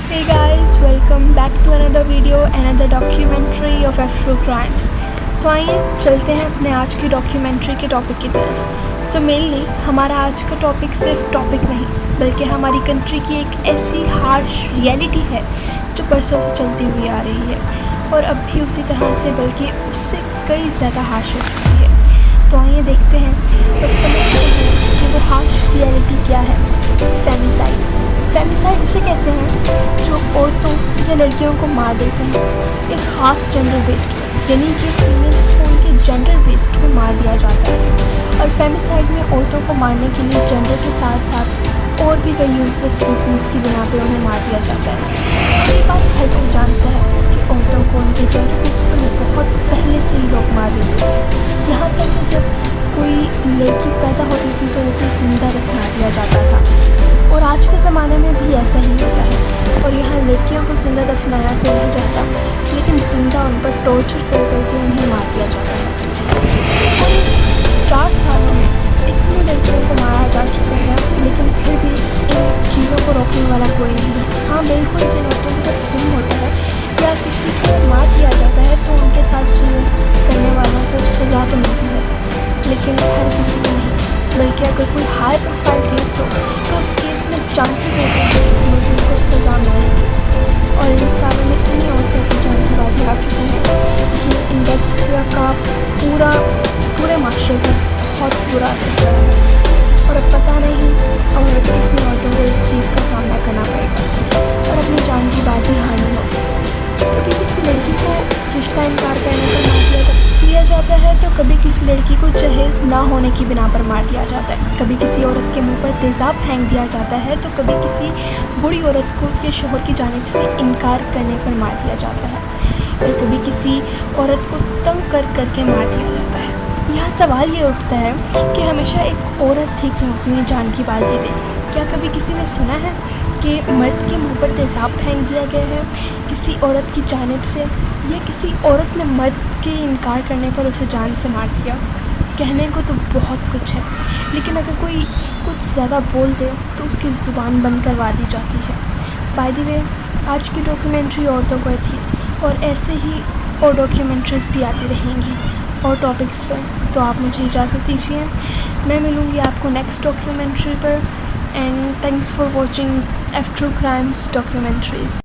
Hey guys, welcome back to another video, another documentary of Afro crimes. तो आइए चलते हैं अपने आज की डॉक्यूमेंट्री के टॉपिक की तरफ। सो मेनली हमारा आज का टॉपिक सिर्फ टॉपिक नहीं बल्कि हमारी कंट्री की एक ऐसी हार्श रियलिटी है जो बरसों से चलती हुई आ रही है और अब भी उसी तरह से बल्कि उससे कई ज़्यादा हार्श हो चुकी है। तो आइए देखते हैं और समझते हैं कि वो हार्श रियलिटी क्या है। फेमिसाइड। फेमिसाइड उसे कहते हैं जो औरतों या लड़कियों को मार देते हैं एक ख़ास जेंडर बेस्ड पर, यानी कि फीमेल्स को उनके जेंडर बेस्ड पर मार दिया जाता है। और फेमिसाइड में औरतों को मारने के लिए जेंडर के साथ साथ और भी कई यूजलेस रीजंस की बिना पे उन्हें मार दिया जाता है। ये बात हर कोई जानता है कि औरतों को उनके जेंडर बेस्ड पर बहुत पहले से ही लोग मार देते हैं। यहाँ तक कि जब कोई लड़की पैदा होती थी तो उसे ज़िंदा दफना दिया जाता था और आज के ज़माने में भी ऐसा ही होता है। और यहाँ लड़कियों को ज़िंदा दफनाया तो नहीं जाता लेकिन ज़िंदा उन पर टॉर्चर कर करके उन्हें मार दिया जाता है। और 4 सालों में इतनी लड़कियों को मारा जा चुका है लेकिन फिर भी इन चीज़ों को रोकने वाला कोई नहीं है। हाँ बिल्कुल, जिन औरतों के साथ जुल्म होता है या किसी को मार दिया जाता है तो उनके साथ जुल्म करने वालों को सज़ा तो मिलती है लेकिन हर किसी को नहीं। बल्कि अगर कोई हाई प्रोफाइल केस हो तो उस केस में चांसेस होते हैं कि मुझे को सज़ा मिलेगी। और इन सालों में इतनी औरतों की जान की बाजी आ चुकी है कि इंडेक्स का पूरे माशरे पर बहुत बुरा असर पड़ा है। और अब पता नहीं और कितनी औरतों को इस चीज़ का सामना करना पड़ेगा और अपनी जान की बाजी हारनी होगी। कभी किसी लड़की को रिश्ता इनकार करने पर मार दिया जाता है तो कभी किसी लड़की को जहेज़ ना होने की बिना पर मार दिया जाता है। कभी किसी औरत के मुंह पर तेज़ाब फेंक दिया जाता है तो कभी किसी बूढ़ी औरत को उसके शौहर की जानिब से इनकार करने पर मार दिया जाता है और कभी किसी औरत को तंग करके मार दिया जाता है। यहाँ सवाल ये उठता है कि हमेशा एक औरत थी क्यों अपनी जान की बाजी दे। क्या कभी किसी ने सुना है कि मर्द के मुंह पर तेज़ाब फेंक दिया गया है किसी औरत की जानिब से, या किसी औरत ने मर्द के इनकार करने पर उसे जान से मार दिया? कहने को तो बहुत कुछ है लेकिन अगर कोई कुछ ज़्यादा बोल दे तो उसकी ज़ुबान बंद करवा दी जाती है। बाय द वे, आज की डॉक्यूमेंट्री औरतों पर थी और ऐसे ही और डॉक्यूमेंट्रीज़ भी आती रहेंगी और टॉपिक्स पर। तो आप मुझे इजाज़त दीजिए, मैं मिलूँगी आपको नेक्स्ट डॉक्यूमेंट्री पर। And thanks for watching Afro crimes documentaries.